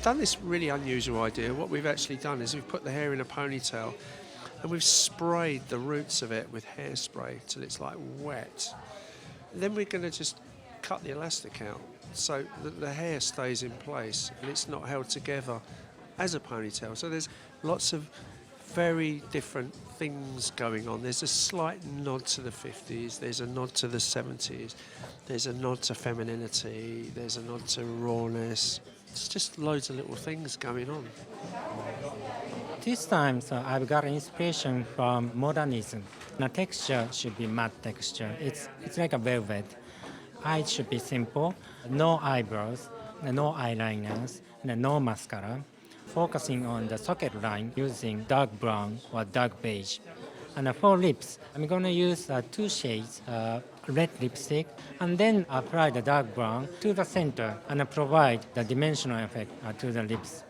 done this really unusual idea. What we've actually done is we've put the hair in a ponytail and we've sprayed the roots of it with hairspray till it's like wet. Then we're going to just cut the elastic out so that the hair stays in place and it's not held together as a ponytail. So there's lots of very different things going on. There's a slight nod to the 50s, there's a nod to the 70s, there's a nod to femininity, there's a nod to rawness. It's just loads of little things going on. This time, I've got inspiration from modernism. The texture should be matte texture. It's like a velvet. Eyes should be simple, no eyebrows, no eyeliners, and no mascara. Focusing on the socket line using dark brown or dark beige. And for lips, I'm going to use 2 shades, red lipstick, and then apply the dark brown to the center and provide the dimensional effect to the lips.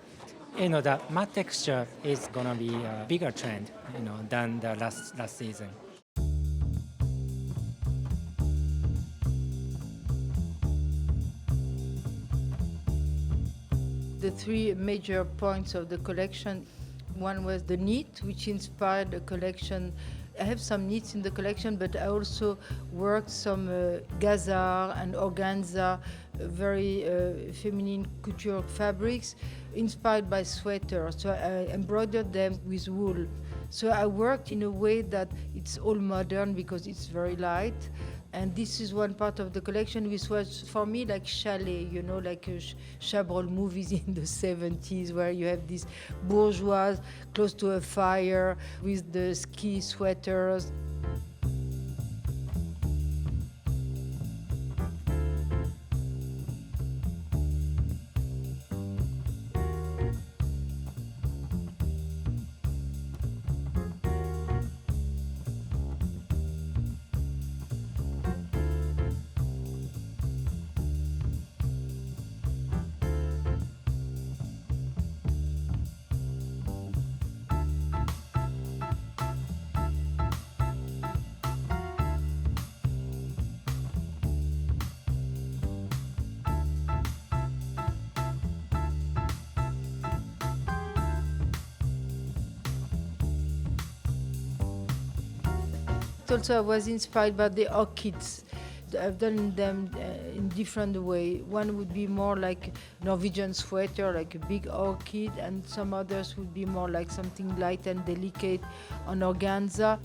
The matte texture is going to be a bigger trend, than the last season. The 3 major points of the collection. One was the knit, which inspired the collection. I have some knits in the collection, but I also worked some gazar and organza, very feminine couture fabrics, inspired by sweaters. So I embroidered them with wool. So I worked in a way that it's all modern because it's very light. And this is one part of the collection which was for me like chalet, like Chabrol movies in the 70s where you have these bourgeois close to a fire with the ski sweaters. Also, I was inspired by the orchids. I've done them in different way. One would be more like Norwegian sweater, like a big orchid, and some others would be more like something light and delicate on organza.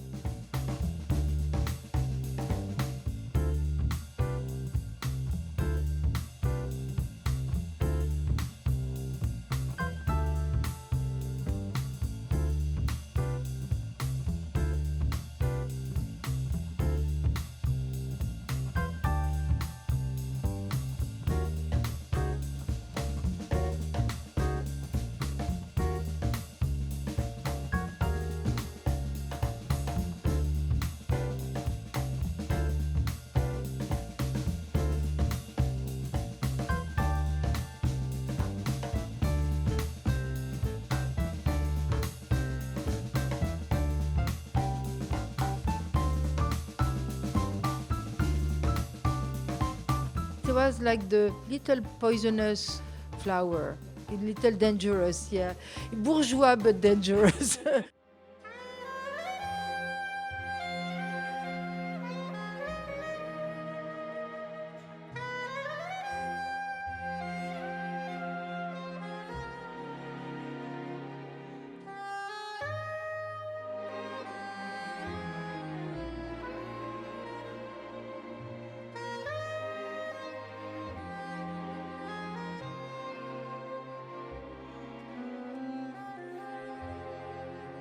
It was like the little poisonous flower, a little dangerous, yeah. Bourgeois but dangerous.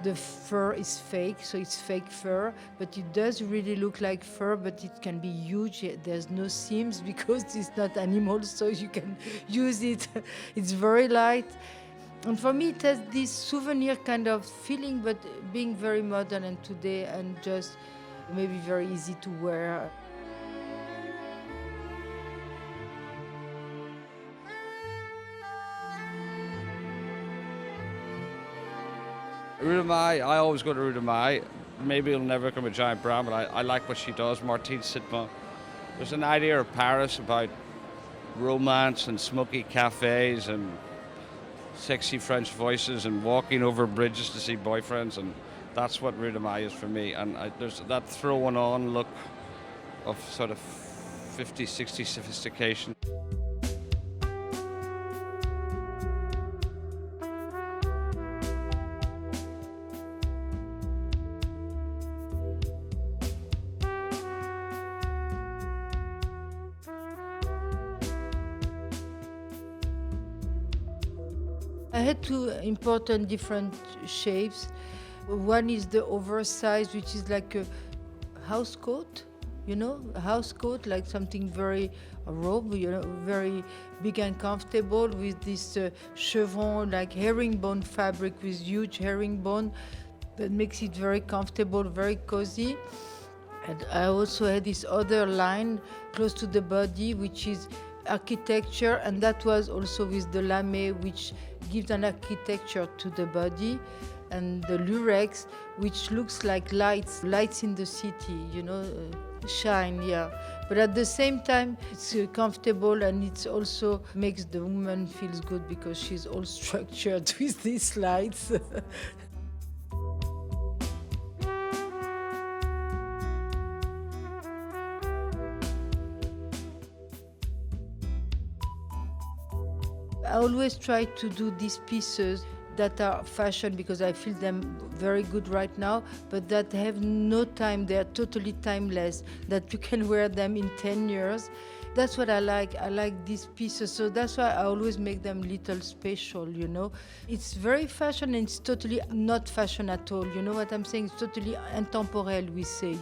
The fur is fake, so it's fake fur, but it does really look like fur, but it can be huge. There's no seams because it's not animal, so you can use it. It's very light. And for me, it has this souvenir kind of feeling, but being very modern and today and just maybe very easy to wear. Rue du Mail, I always go to Rue du Mail. Maybe it'll never become a giant brand, but I like what she does, Martine Sitbon. There's an idea of Paris about romance and smoky cafes and sexy French voices and walking over bridges to see boyfriends, and that's what Rue du Mail is for me. And there's that throwing on look of sort of 50s, 60s sophistication. I had two important different shapes. One is the oversized, which is like a house coat, a house coat, like something very a robe, very big and comfortable with this chevron, like herringbone fabric with huge herringbone that makes it very comfortable, very cozy. And I also had this other line close to the body, which is architecture, and that was also with the lame, which gives an architecture to the body, and the lurex, which looks like lights in the city, shine, yeah. But at the same time, it's comfortable, and it also makes the woman feels good because she's all structured with these lights. I always try to do these pieces that are fashion because I feel them very good right now, but that have no time. They are totally timeless, that you can wear them in 10 years. That's what I like. I like these pieces, so that's why I always make them little special, It's very fashion and it's totally not fashion at all, you know what I'm saying? It's totally intemporel, we say,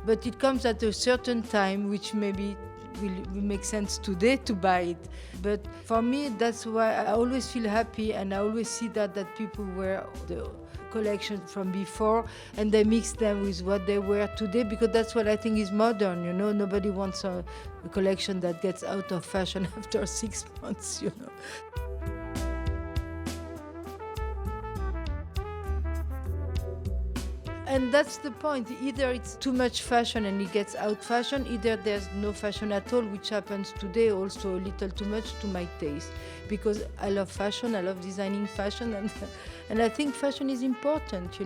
But it comes at a certain time, which maybe will make sense today to buy it. But for me, that's why I always feel happy, and I always see that people wear the collection from before and they mix them with what they wear today, because that's what I think is modern, Nobody wants a collection that gets out of fashion after 6 months, And that's the point. Either it's too much fashion and it gets out fashion, either there's no fashion at all, which happens today also a little too much to my taste. Because I love fashion, I love designing fashion, and I think fashion is important,